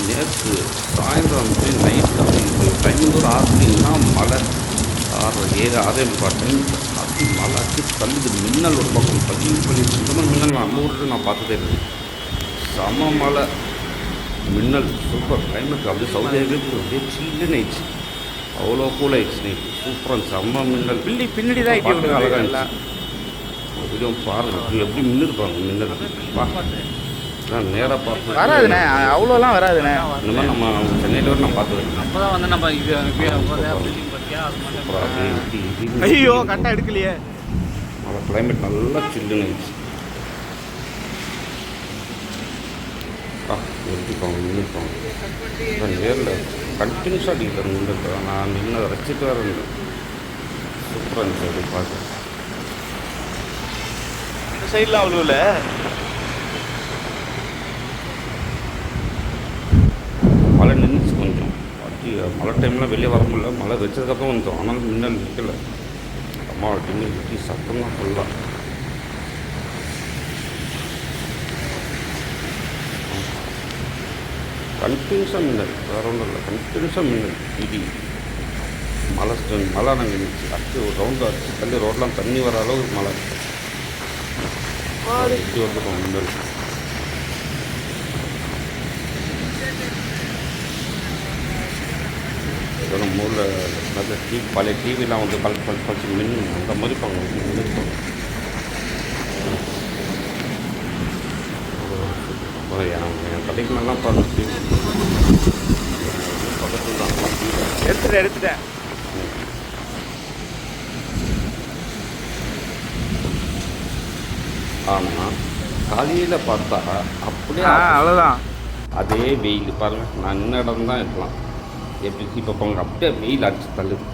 நேற்று சாயந்தரம் night time ஒரு 6 மணின்னா மழை 6 டைம் அப்படி மழை அச்சு தள்ளுது. மின்னல் ஒரு பக்கம் பள்ளி இந்த மாதிரி மின்னல் நம்ம ஊருக்கு நான் பார்த்ததே இல்லை. செம மழை மின்னல் சூப்பர் கிளைமேட். அப்படியே சவுதி அரேபியா அப்படியே சில்லுன்னு ஆயிடுச்சு. அவ்வளோ கூல் ஆயிடுச்சு. நைட்டு சூப்பராக செம்ம மின்னல். பின்னாடி தான் பார்க்க அழகாக இருந்துச்சு. வீடியோ பாருங்கள் எப்படி மின்னிருப்பாங்க மின்னல். நான் நேராக பார்ப்பேன். வராதுண்ணே, அவ்வளோலாம் வராதுண்ணே. இந்த மாதிரி நம்ம சென்னையில் வர நான் பார்த்துருக்கேன். அப்போ தான் வந்து நம்ம ஐயோ கரெக்டாக எடுக்கலையே. மழை கிளைமேட் நல்லா சில்லுன்னு ஆயிடுச்சு. எடுத்துப்பாங்க நின்றுப்பாங்க. நேரில் கண்டினியூஸாக அடிக்கிறாங்க நின்றுட்டு. நான் நின்று ரசிச்சுட்டு வேறு இருந்தேன். சூப்பராக இருந்துச்சு அப்படி பார்க்க. இந்த சைடில் அவ்வளோ இல்லை. மழை நின்றுச்சு கொஞ்சம். மழை டைமில் வெளியே வர முடியல. மழை வச்சதுக்கப்புறம் வந்தோம். ஆனாலும் மின்னல் நிற்கலை. அம்மா டின்னு வெட்டி சத்தம் தான் ஃபுல்லாக. கண்டினியூஸாக மின்னல், வேறு ஒன்றும் இல்லை. கண்டினியூஸாக மின்னல் இடி மழை நாங்கள் இருந்துச்சு. அடுத்து ஒரு ரவுண்டு அடிச்சு தள்ளி ரோடெலாம் தண்ணி வர அளவுக்கு மழை இப்படி வந்துடும் மின்னல். வெறும் மூலில் நல்ல பழைய டிவிலாம் வந்து பழிச்சு மின்னு அந்த மாதிரி மின்னிருப்பாங்க. என் கடைக்கு மேலாம் பாருங்க பக்கத்தில் தான் எடுத்துட்டேன். ஆனால் காலையில் பார்த்தா அப்படியே அவ்வளோதான். அதே வெயில் பாருங்கள். நான் நின்ன இடம் தான் இருக்கலாம். எப்படி இப்போ போங்க அப்படியே வெயில் அடிச்சு தள்ளுது.